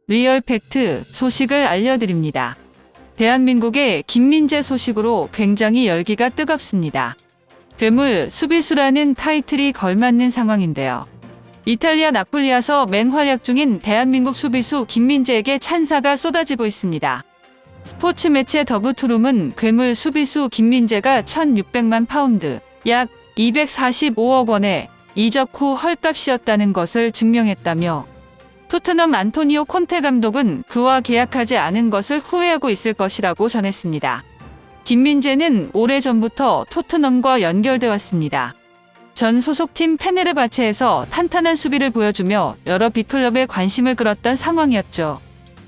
리얼 팩트 소식을 알려드립니다. 대한민국의 김민재 소식으로 굉장히 열기가 뜨겁습니다. 괴물 수비수라는 타이틀이 걸맞는 상황인데요. 이탈리아 나폴리에서 맹활약 중인 대한민국 수비수 김민재에게 찬사가 쏟아지고 있습니다. 스포츠 매체 더그투룸은 괴물 수비수 김민재가 1,600만 파운드, 약 245억 원의 이적 후 헐값이었다는 것을 증명했다며 토트넘 안토니오 콘테 감독은 그와 계약하지 않은 것을 후회하고 있을 것이라고 전했습니다. 김민재는 오래전부터 토트넘과 연결돼 왔습니다. 전 소속팀 페네르바체에서 탄탄한 수비를 보여주며 여러 빅클럽에 관심을 끌었던 상황이었죠.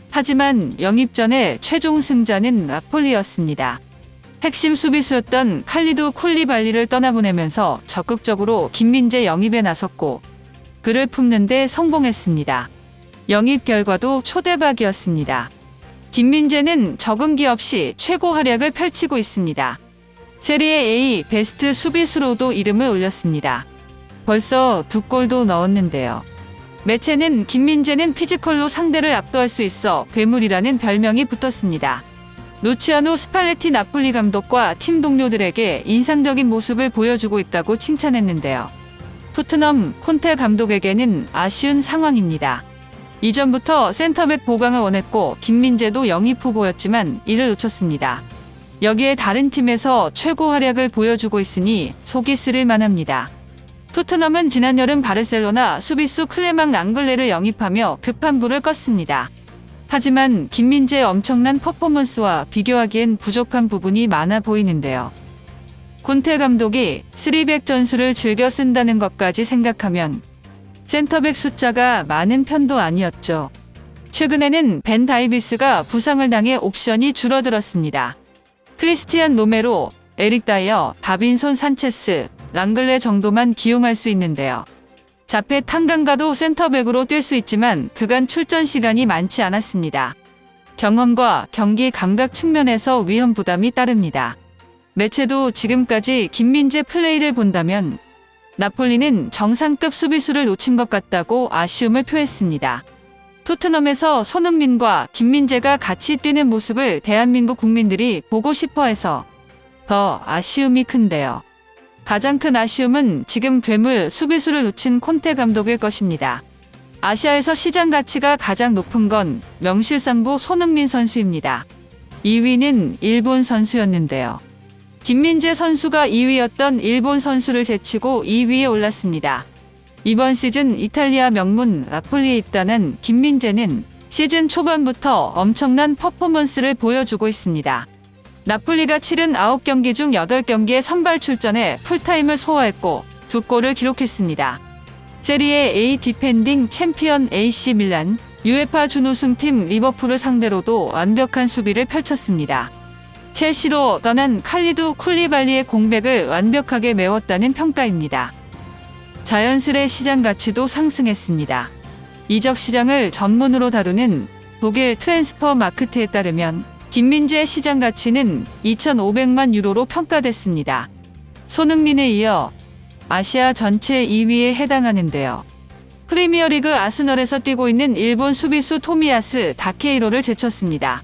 하지만 영입 전에 최종 승자는 나폴리였습니다. 핵심 수비수였던 칼리두 쿨리발리를 떠나보내면서 적극적으로 김민재 영입에 나섰고 그를 품는 데 성공했습니다. 영입 결과도 초대박이었습니다. 김민재는 적응기 없이 최고 활약을 펼치고 있습니다. 세리에 A 베스트 수비수로도 이름을 올렸습니다. 벌써 2골도 넣었는데요. 매체는 김민재는 피지컬로 상대를 압도할 수 있어 괴물이라는 별명이 붙었습니다. 루치아노 스팔레티 나폴리 감독과 팀 동료들에게 인상적인 모습을 보여주고 있다고 칭찬했는데요. 토트넘 콘테 감독에게는 아쉬운 상황입니다. 이전부터 센터백 보강을 원했고 김민재도 영입 후보였지만 이를 놓쳤습니다. 여기에 다른 팀에서 최고 활약을 보여주고 있으니 속이 쓰릴 만합니다. 토트넘은 지난 여름 바르셀로나 수비수 클레망 랑글레를 영입하며 급한 불을 껐습니다. 하지만 김민재의 엄청난 퍼포먼스와 비교하기엔 부족한 부분이 많아 보이는데요. 콘테 감독이 3백 전술을 즐겨 쓴다는 것까지 생각하면 센터백 숫자가 많은 편도 아니었죠. 최근에는 벤 다이비스가 부상을 당해 옵션이 줄어들었습니다. 크리스티안 로메로, 에릭 다이어, 다빈손 산체스, 랑글레 정도만 기용할 수 있는데요. 자페 탕강가도 센터백으로 뛸 수 있지만 그간 출전 시간이 많지 않았습니다. 경험과 경기 감각 측면에서 위험 부담이 따릅니다. 매체도 지금까지 김민재 플레이를 본다면 나폴리는 정상급 수비수를 놓친 것 같다고 아쉬움을 표했습니다. 토트넘에서 손흥민과 김민재가 같이 뛰는 모습을 대한민국 국민들이 보고 싶어해서 더 아쉬움이 큰데요. 가장 큰 아쉬움은 지금 괴물 수비수를 놓친 콘테 감독일 것입니다. 아시아에서 시장 가치가 가장 높은 건 명실상부 손흥민 선수입니다. 2위는 일본 선수였는데요. 김민재 선수가 2위였던 일본 선수를 제치고 2위에 올랐습니다. 이번 시즌 이탈리아 명문 나폴리에 입단한 김민재는 시즌 초반부터 엄청난 퍼포먼스를 보여주고 있습니다. 나폴리가 치른 9경기 중 8경기에 선발 출전해 풀타임을 소화했고 2골을 기록했습니다. 세리에 A 디펜딩 챔피언 AC 밀란, UEFA 준우승팀 리버풀을 상대로도 완벽한 수비를 펼쳤습니다. 첼시로 떠난 칼리두 쿨리발리의 공백을 완벽하게 메웠다는 평가입니다. 자연스레 시장 가치도 상승했습니다. 이적 시장을 전문으로 다루는 독일 트랜스퍼 마크트에 따르면 김민재의 시장 가치는 2,500만 유로로 평가됐습니다. 손흥민에 이어 아시아 전체 2위에 해당하는데요. 프리미어리그 아스널에서 뛰고 있는 일본 수비수 토미야스 다케이로를 제쳤습니다.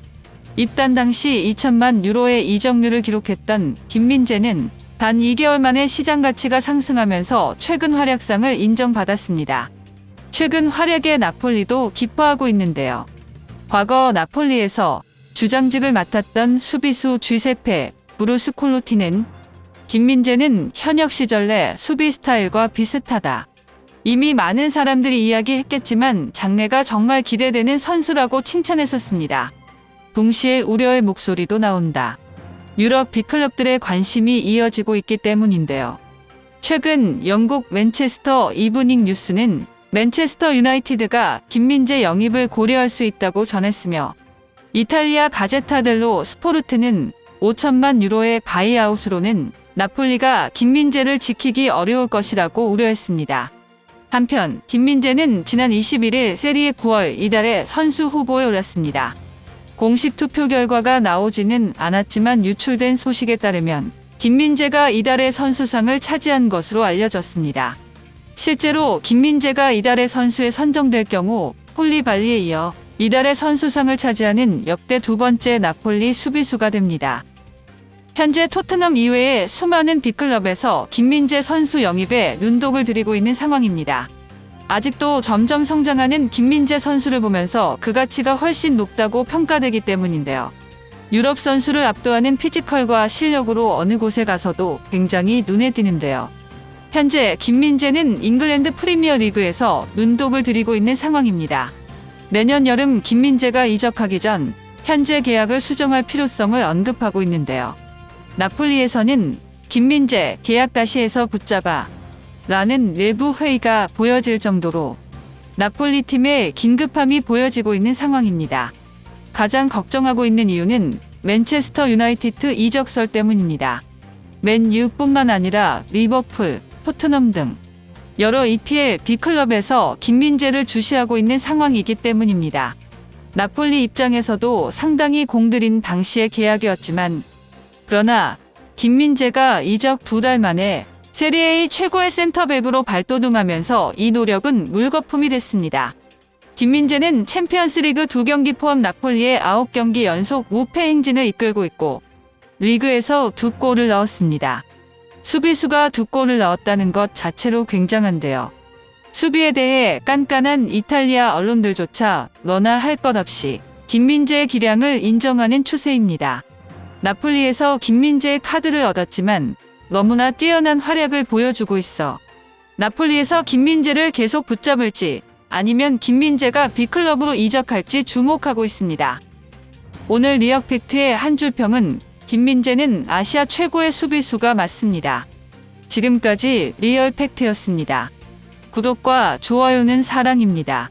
입단 당시 2천만 유로의 이적료를 기록했던 김민재는 단 2개월 만에 시장 가치가 상승하면서 최근 활약상을 인정받았습니다. 최근 활약의 나폴리도 기뻐하고 있는데요. 과거 나폴리에서 주장직을 맡았던 수비수 쥐세페 브루스콜로티는 김민재는 현역 시절 내 수비 스타일과 비슷하다. 이미 많은 사람들이 이야기했겠지만 장래가 정말 기대되는 선수라고 칭찬했었습니다. 동시에 우려의 목소리도 나온다. 유럽 빅클럽들의 관심이 이어지고 있기 때문인데요. 최근 영국 맨체스터 이브닝 뉴스는 맨체스터 유나이티드가 김민재 영입을 고려할 수 있다고 전했으며 이탈리아 가제타 델로 스포르트는 5천만 유로의 바이아웃으로는 나폴리가 김민재를 지키기 어려울 것이라고 우려했습니다. 한편 김민재는 지난 21일 세리에 9월 이달에 선수 후보에 올랐습니다. 공식 투표 결과가 나오지는 않았지만 유출된 소식에 따르면 김민재가 이달의 선수상을 차지한 것으로 알려졌습니다. 실제로 김민재가 이달의 선수에 선정될 경우 콜리발리에 이어 이달의 선수상을 차지하는 역대 두 번째 나폴리 수비수가 됩니다. 현재 토트넘 이외의 수많은 빅클럽에서 김민재 선수 영입에 눈독을 들이고 있는 상황입니다. 아직도 점점 성장하는 김민재 선수를 보면서 그 가치가 훨씬 높다고 평가되기 때문인데요. 유럽 선수를 압도하는 피지컬과 실력으로 어느 곳에 가서도 굉장히 눈에 띄는데요. 현재 김민재는 잉글랜드 프리미어 리그에서 눈독을 들이고 있는 상황입니다. 내년 여름 김민재가 이적하기 전 현재 계약을 수정할 필요성을 언급하고 있는데요. 나폴리에서는 김민재 계약 다시 해서 붙잡아 라는 내부 회의가 보여질 정도로 나폴리 팀의 긴급함이 보여지고 있는 상황입니다. 가장 걱정하고 있는 이유는 맨체스터 유나이티드 이적설 때문입니다. 맨유뿐만 아니라 리버풀, 토트넘 등 여러 EPL B클럽에서 김민재를 주시하고 있는 상황이기 때문입니다. 나폴리 입장에서도 상당히 공들인 당시의 계약이었지만 그러나 김민재가 이적 2달 만에 세리에A 최고의 센터백으로 발돋움하면서 이 노력은 물거품이 됐습니다. 김민재는 챔피언스리그 2경기 포함 나폴리의 9경기 연속 무패 행진을 이끌고 있고 리그에서 2골을 넣었습니다. 수비수가 2골을 넣었다는 것 자체로 굉장한데요. 수비에 대해 깐깐한 이탈리아 언론들조차 너나 할 것 없이 김민재의 기량을 인정하는 추세입니다. 나폴리에서 김민재의 카드를 얻었지만 너무나 뛰어난 활약을 보여주고 있어 나폴리에서 김민재를 계속 붙잡을지 아니면 김민재가 B클럽으로 이적할지 주목하고 있습니다. 오늘 리역팩트의 한 줄 평은 김민재는 아시아 최고의 수비수가 맞습니다. 지금까지 리얼팩트였습니다. 구독과 좋아요는 사랑입니다.